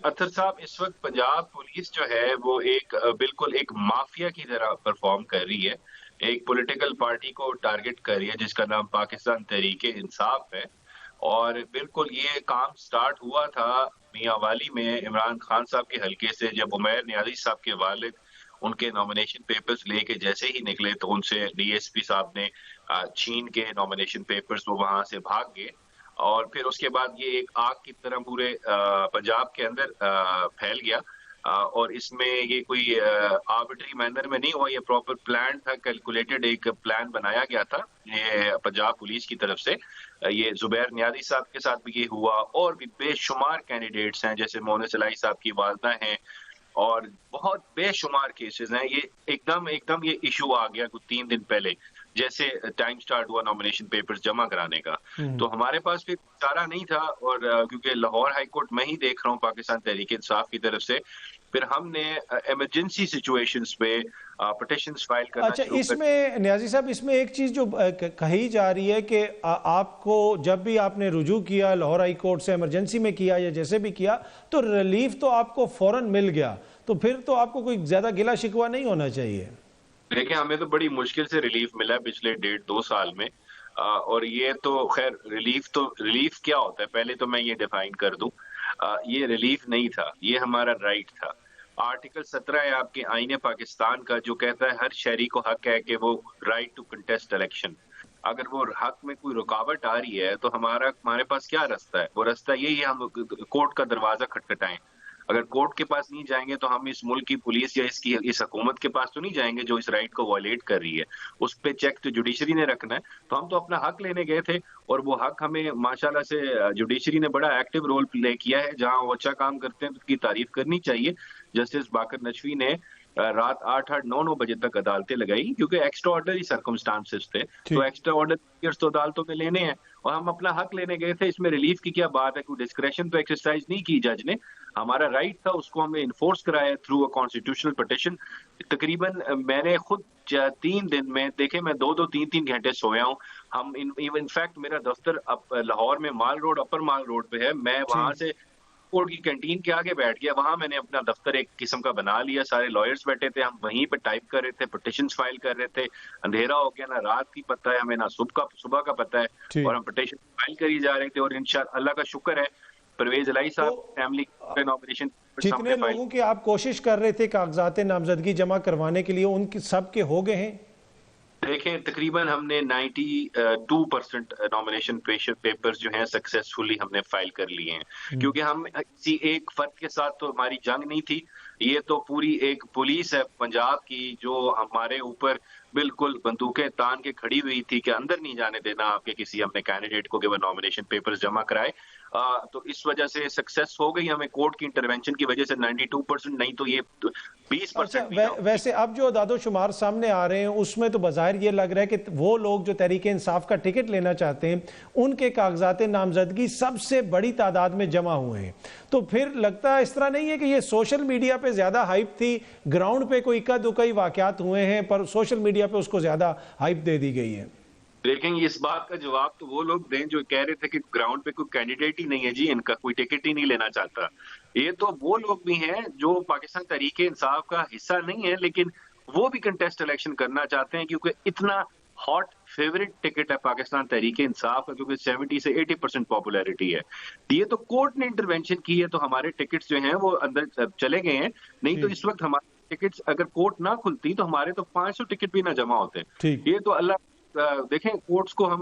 अत्तर साहब, इस वक़्त पंजाब पुलिस जो है वो एक बिल्कुल एक माफिया की तरह परफ़ॉर्म कर रही है। एक पॉलिटिकल पार्टी को टारगेट कर रही है जिसका नाम पाकिस्तान तहरीक-ए-इंसाफ है और बिल्कुल ये काम स्टार्ट हुआ था मियांवाली में इमरान खान साहब के हलके से जब उमैर नियाज़ी साहब के वालिद उनके नॉमिनेशन पेपर्स लेके जैसे ही निकले तो उनसे डीएसपी साहब ने छीन के नॉमिनेशन पेपर्स वो वहाँ से भाग गए। और फिर उसके बाद ये एक आग की तरह पूरे पंजाब के अंदर फैल गया और इसमें ये कोई आर्बिट्री मैनर में नहीं हुआ, ये प्रॉपर प्लान था, कैलकुलेटेड एक प्लान बनाया गया था, ये पंजाब पुलिस की तरफ से। ये ज़ुबैर नियाज़ी साहब के साथ भी ये हुआ और भी बेशुमार कैंडिडेट्स हैं, जैसे मोहन सलाई साहब की वालदा हैं और बहुत बेशुमार केसेज़ हैं। ये एकदम ये इश्यू आ गया कुछ 3 दिन पहले, जैसे टाइम स्टार्ट हुआ नॉमिनेशन पेपर्स जमा कराने का। तो हमारे पास फिर चारा नहीं था और क्योंकि लाहौर हाई कोर्ट मैं ही देख रहा हूँ पाकिस्तान तहरीक-ए-इंसाफ की तरफ से, फिर हमने इमरजेंसी सिचुएशंस पे पिटिशंस फाइल करना अच्छा, शुरू कर। इसमें नियाज़ी साहब, इसमें एक चीज़ जो कही जा रही है कि आपको जब भी आपने रुजू किया लाहौर हाई कोर्ट से, इमरजेंसी में किया या जैसे भी किया, तो रिलीफ तो आपको फौरन मिल गया, तो फिर तो आपको कोई ज़्यादा गिला शिकवा नहीं होना चाहिए। देखिए, हमें तो बड़ी मुश्किल से रिलीफ मिला है पिछले 1.5-2 साल में और ये तो खैर रिलीफ क्या होता है, पहले तो मैं ये डिफाइन कर दूं। ये रिलीफ नहीं था, ये हमारा राइट था। आर्टिकल 17 है आपके आईने पाकिस्तान का, जो कहता है हर शहरी को हक है कि वो राइट टू कंटेस्ट इलेक्शन। अगर वो हक में कोई रुकावट आ रही है तो हमारे पास क्या रास्ता है? वो रास्ता यही है, हम कोर्ट का दरवाजा खटखटाएं। अगर कोर्ट के पास नहीं जाएंगे तो हम इस मुल्क की पुलिस या इस हुकूमत के पास तो नहीं जाएंगे जो इस राइट को वायलेट कर रही है। उस पे चेक तो जुडिशरी ने रखना है। तो हम तो अपना हक लेने गए थे और वो हक हमें माशाल्लाह से जुडिशरी ने बड़ा एक्टिव रोल प्ले किया है। जहां वो अच्छा काम करते हैं तो उसकी तारीफ करनी चाहिए। जस्टिस बाकर नशवी ने रात 8-8, 9-9 बजे तक अदालतें लगाई क्योंकि एक्स्ट्रा ऑर्डनरी सर्कमस्टांसेस थे। तो एक्स्ट्रा ऑर्डनरी तो अदालतों में लेने हैं और हम अपना हक लेने गए थे। इसमें रिलीफ की क्या बात है? कोई डिस्क्रेशन तो एक्सरसाइज नहीं की जज ने। हमारा राइट था, उसको हमने इन्फोर्स कराया थ्रू अ कॉन्स्टिट्यूशनल पिटिशन। तकरीबन मैंने खुद 3 दिन में देखे, मैं 2-2, 3-3 घंटे सोया हूँ। हम इनफैक्ट मेरा दफ्तर लाहौर में माल रोड, अपर माल रोड पे है। मैं वहां से कोर्ट की कैंटीन के आगे बैठ गया। वहां मैंने अपना दफ्तर एक किस्म का बना लिया। सारे लॉयर्स बैठे थे, हम वहीं पे टाइप कर रहे थे, पिटिशंस फाइल कर रहे थे। अंधेरा हो गया, ना रात की पता है हमें, ना सुबह का पता है और हम पिटिशन फाइल करी जा रहे थे। और इंशाअल्लाह अल्लाह का शुक्र है, परवेज इलाही साहब फैमिली नॉमिनेशन जितने लोगों की आप कोशिश कर रहे थे कागजात नामजदगी जमा करवाने के लिए, उनके सब के हो गए हैं? देखें, तकरीबन हमने 92% नॉमिनेशन पेपर्स जो हैं सक्सेसफुली हमने फाइल कर लिए हैं क्योंकि हम किसी एक फर्द के साथ तो हमारी जंग नहीं थी। ये तो पूरी एक पुलिस है पंजाब की जो हमारे ऊपर बिल्कुल बंदूकें तान के खड़ी हुई थी कि अंदर नहीं जाने देना आपके किसी अपने कैंडिडेट को कि वो नॉमिनेशन पेपर्स जमा कराए। तो इस वजह से सक्सेस हो गई हमें कोर्ट की इंटरवेंशन की वजह से 92%, नहीं तो ये 20% भी वैसे अब जो दादोशुमार सामने आ रहे हैं उसमें तो बाज़ाहिर ये लग रहा है कि वो लोग जो तहरीक इंसाफ का टिकट लेना चाहते हैं उनके कागजात नामजदगी सबसे बड़ी तादाद में जमा हुए हैं। तो फिर लगता है इस तरह नहीं है कि ये सोशल मीडिया पे ज्यादा हाइप थी, ग्राउंड पे कोई इक्का दुक्का वाकयात हुए हैं पर सोशल मीडिया पे उसको ज्यादा हाइप दे दी गई है? देखेंगे, इस बात का जवाब तो वो लोग दें जो कह रहे थे कि ग्राउंड पे कोई कैंडिडेट ही नहीं है जी, इनका कोई टिकट ही नहीं लेना चाहता। ये तो वो लोग भी हैं जो पाकिस्तान तहरीक इंसाफ का हिस्सा नहीं है लेकिन वो भी कंटेस्ट इलेक्शन करना चाहते हैं क्योंकि इतना हॉट फेवरेट टिकट है पाकिस्तान तहरीक इंसाफ का, क्योंकि 70 से 80% पॉपुलैरिटी है। ये तो कोर्ट ने इंटरवेंशन की है तो हमारे टिकट्स जो हैं वो अंदर चले गए हैं। नहीं तो इस वक्त हमारे टिकट्स अगर कोर्ट ना खुलती तो हमारे तो 500 टिकट भी ना जमा होते। ये तो अल्लाह देखें, कोर्ट्स को हम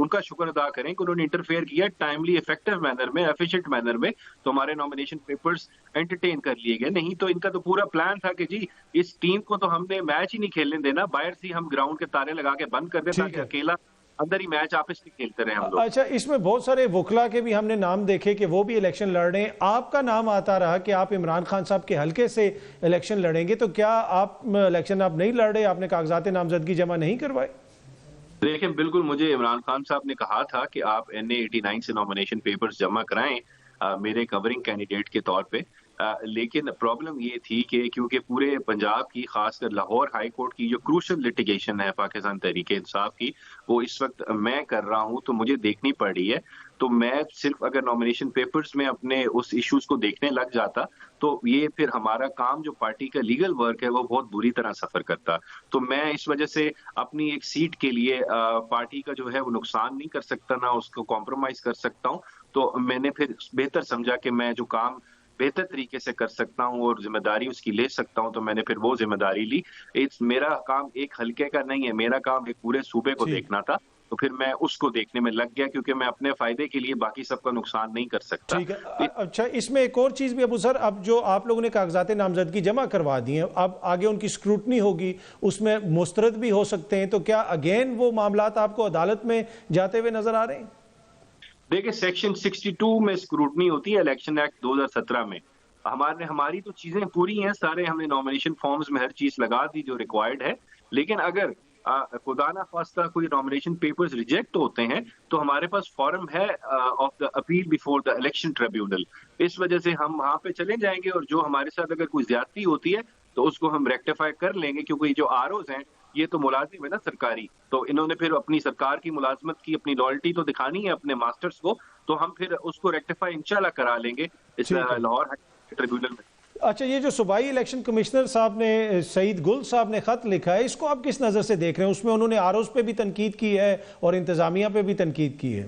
उनका शुक्र अदा करें कि उन्होंने इंटरफेयर किया टाइमली, इफेक्टिव मैनर में, एफिशिएंट मैनर में, तो हमारे नॉमिनेशन पेपर्स एंटरटेन कर लिए गए। नहीं तो इनका तो पूरा प्लान था कि जी इस टीम को तो हमने मैच ही नहीं खेलने देना, बाहर से हम ग्राउंड के तारे लगा के बंद कर दें ताकि अकेला अंदर ही मैच आपस में खेलते रहे हम लोग। अच्छा, इसमें बहुत सारे वकला के भी हमने नाम देखे कि वो भी इलेक्शन लड़ रहे हैं। आपका नाम आता रहा कि आप इमरान खान साहब के हल्के से इलेक्शन लड़ेंगे, तो क्या आप इलेक्शन आप नहीं लड़ रहे? आपने कागजात नामजदगी जमा नहीं करवाए? देखिए, बिल्कुल मुझे इमरान खान साहब ने कहा था कि आप NA 89 से नॉमिनेशन पेपर्स जमा कराएं मेरे कवरिंग कैंडिडेट के तौर पे। लेकिन प्रॉब्लम ये थी कि क्योंकि पूरे पंजाब की, खासकर लाहौर हाई कोर्ट की जो क्रूशल लिटिगेशन है पाकिस्तान तहरीक इंसाफ की, वो इस वक्त मैं कर रहा हूं तो मुझे देखनी पड़ रही है। तो मैं सिर्फ अगर नॉमिनेशन पेपर्स में अपने उस इश्यूज को देखने लग जाता, तो ये फिर हमारा काम जो पार्टी का लीगल वर्क है वो बहुत बुरी तरह सफर करता। तो मैं इस वजह से अपनी एक सीट के लिए पार्टी का जो है वो नुकसान नहीं कर सकता, ना उसको कॉम्प्रोमाइज कर सकता हूँ। तो मैंने फिर बेहतर समझा कि मैं जो काम बेहतर तरीके से कर सकता हूँ और ज़िम्मेदारी उसकी ले सकता हूँ, तो मैंने फिर वो ज़िम्मेदारी ली। मेरा काम एक हल्के का नहीं है, मेरा काम एक पूरे सूबे को जी। देखना था। तो फिर मैं उसको देखने में लग गया, क्योंकि मैं अपने फ़ायदे के लिए बाकी सबका नुकसान नहीं कर सकता। ठीक है। तो अच्छा, इसमें एक और चीज़ भी अबू सर, अब जो आप लोगों ने कागजात नामजदगी जमा करवा दी हैं, अब आगे उनकी स्क्रूटनी होगी, उसमें मुस्तरद भी हो सकते हैं, तो क्या अगेन वो मामलात आपको अदालत में जाते हुए नजर आ रहे हैं? देखिए, सेक्शन 62 में स्क्रूटनी होती है इलेक्शन एक्ट 2017 में। हमारी तो चीज़ें पूरी हैं, सारे हमने नॉमिनेशन फॉर्म्स में हर चीज़ लगा दी जो रिक्वायर्ड है। लेकिन अगर खुदा ना ख़ास्ता कोई नॉमिनेशन पेपर्स रिजेक्ट होते हैं, तो हमारे पास फॉर्म है of the appeal before the election tribunal. इस वजह से हम वहाँ पे चले जाएँगे और जो हमारे साथ अगर कोई ज़्यादती होती है, तो उसको हम रेक्टिफाई कर लेंगे, क्योंकि जो आरओज़ हैं, ये तो मुलाजिम है ना सरकारी, तो इन्होंने फिर अपनी सरकार की मुलाजमत की अपनी लॉयल्टी तो दिखानी है अपने मास्टर्स को, तो हम फिर उसको रेक्टिफाई इंशाल्लाह करा लेंगे इस ठीक है। लाहौर हाई ट्रिब्यूनल में। अच्छा, ये जो सूबाई इलेक्शन कमिश्नर साहब ने, सईद गुल साहब ने खत लिखा है, इसको आप किस नज़र से देख रहे हैं? उसमें उन्होंने आरओज़ पे भी तनकीद की है और इंतजामिया पे भी तनकीद की है।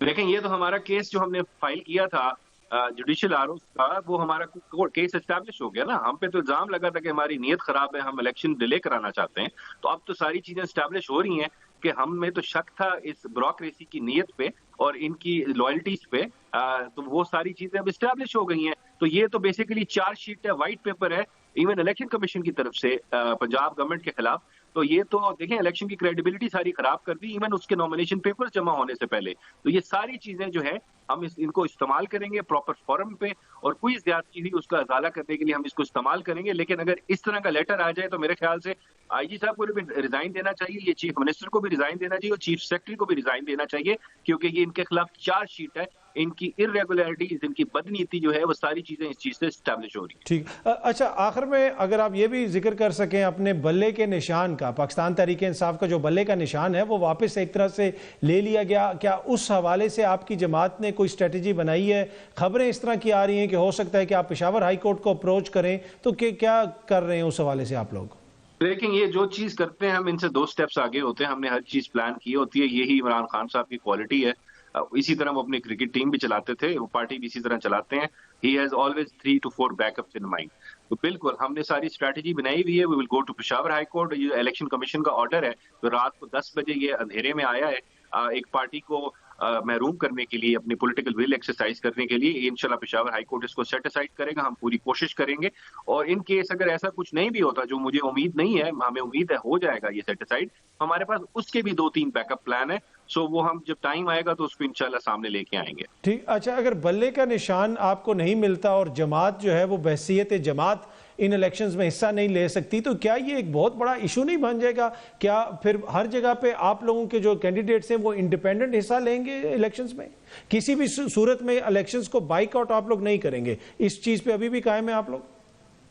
देखें, ये तो हमारा केस जो हमने फाइल किया था जुडिशियल आरओ का, वो हमारा केस एस्टैब्लिश हो गया ना। हम पे तो इल्जाम लगा था कि हमारी नीयत खराब है, हम इलेक्शन डिले कराना चाहते हैं। तो अब तो सारी चीजें एस्टैब्लिश हो रही हैं कि हम में तो शक था इस ब्यूरोक्रेसी की नीयत पे और इनकी लॉयल्टीज पे। तो वो सारी चीजें अब एस्टैब्लिश हो गई हैं। तो ये तो बेसिकली चार्जशीट है, व्हाइट पेपर है, इवन इलेक्शन कमीशन की तरफ से पंजाब गवर्नमेंट के खिलाफ। तो ये तो देखें, इलेक्शन की क्रेडिबिलिटी सारी खराब कर दी, इवन उसके नॉमिनेशन पेपर्स जमा होने से पहले। तो ये सारी चीजें जो है हम इनको इस्तेमाल करेंगे प्रॉपर फोरम पे, और कोई ज्यादती हुई उसका अजाला करने के लिए हम इसको इस्तेमाल करेंगे। लेकिन अगर इस तरह का लेटर आ जाए, तो मेरे ख्याल से आईजी साहब को भी रिजाइन देना चाहिए, ये चीफ मिनिस्टर को भी रिजाइन देना चाहिए और चीफ सेक्रेटरी को भी रिजाइन देना चाहिए, क्योंकि ये इनके खिलाफ चार्जशीट है। इनकी इरेगुलरिटीज, इनकी बदनीति जो है, वो सारी चीजें इस चीज से स्टैब्लिश हो रही है। ठीक। अच्छा, आखिर में अगर आप ये भी जिक्र कर सकें अपने बल्ले के निशान का, पाकिस्तान तहरीक इंसाफ का जो बल्ले का निशान है वो वापस एक तरह से ले लिया गया, क्या उस हवाले से आपकी जमात ने कोई स्ट्रेटजी बनाई है? खबरें इस तरह की आ रही हैं कि हो सकता है कि आप पेशावर हाई कोर्ट को अप्रोच करें, तो क्या कर रहे हैं उस हवाले से आप लोग? लेकिन ये जो चीज करते हैं, हम इनसे 2 स्टेप्स आगे होते हैं। हमने हर चीज प्लान की होती है, यही इमरान खान साहब की क्वालिटी है। इसी तरह वो अपनी क्रिकेट टीम भी चलाते थे, वो पार्टी भी इसी तरह चलाते हैं। He has always 3 to 4 backups in mind. तो बिल्कुल हमने सारी स्ट्रैटेजी बनाई हुई है। We will go to Peshawar high court. ये इलेक्शन कमीशन का ऑर्डर है, तो रात को 10 बजे ये अंधेरे में आया है एक पार्टी को महरूम करने के लिए, अपनी पॉलिटिकल विल एक्सरसाइज करने के लिए। इंशाल्लाह पेशावर हाई कोर्ट इसको सेट असाइड करेगा, हम पूरी कोशिश करेंगे। और इन केस अगर ऐसा कुछ नहीं भी होता, जो मुझे उम्मीद नहीं है, हमें उम्मीद है हो जाएगा ये सेट असाइड, हमारे पास उसके भी 2-3 बैकअप प्लान है। सो वो हम जब टाइम आएगा तो उसको इंशाल्लाह सामने लेके आएंगे। ठीक। अच्छा, अगर बल्ले का निशान आपको नहीं मिलता और जमात जो है वो बहसीयत जमात इन इलेक्शंस में हिस्सा नहीं ले सकती, तो क्या ये एक बहुत बड़ा इशू नहीं बन जाएगा? क्या फिर हर जगह पे आप लोगों के जो कैंडिडेट्स हैं वो इंडिपेंडेंट हिस्सा लेंगे इलेक्शंस में? किसी भी सूरत में इलेक्शंस को बाइकआउट आप लोग नहीं करेंगे, इस चीज पे अभी भी कायम है आप लोग?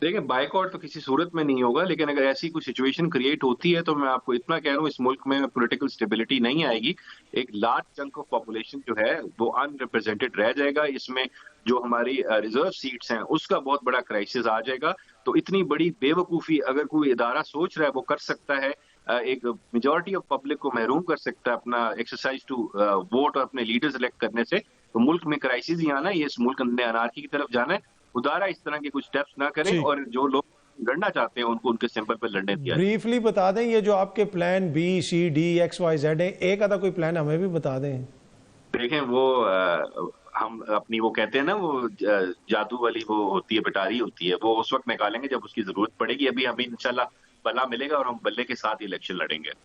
देखिए, बायकॉट तो किसी सूरत में नहीं होगा, लेकिन अगर ऐसी कोई सिचुएशन क्रिएट होती है, तो मैं आपको इतना कह रहा हूँ, इस मुल्क में पॉलिटिकल स्टेबिलिटी नहीं आएगी। एक लार्ज चंक ऑफ पॉपुलेशन जो है वो अनरिप्रेजेंटेड रह जाएगा। इसमें जो हमारी रिजर्व सीट्स हैं, उसका बहुत बड़ा क्राइसिस आ जाएगा। तो इतनी बड़ी बेवकूफ़ी अगर कोई इदारा सोच रहा है, वो कर सकता है। एक मेजॉरिटी ऑफ पब्लिक को महरूम कर सकता है अपना एक्सरसाइज टू वोट और अपने लीडर्स इलेक्ट करने से। तो मुल्क में क्राइसिस ही आना है, ये इस मुल्क ने अनार्की की तरफ जाना है। खुदारा इस तरह के कुछ स्टेप्स ना करें, और जो लोग लड़ना चाहते हैं उनको उनके सिंबल पर लड़ने दिया। ब्रीफली बता दें, ये जो आपके plan B, C, D, X, Y, Z है, एक आधा कोई प्लान हमें भी बता दें। देखें, वो हम अपनी वो कहते हैं ना, वो जादू वाली वो होती है, पिटारी होती है, वो उस वक्त निकालेंगे जब उसकी जरूरत पड़ेगी। अभी हमें इंशाल्लाह बल्ला मिलेगा और हम बल्ले के साथ इलेक्शन लड़ेंगे।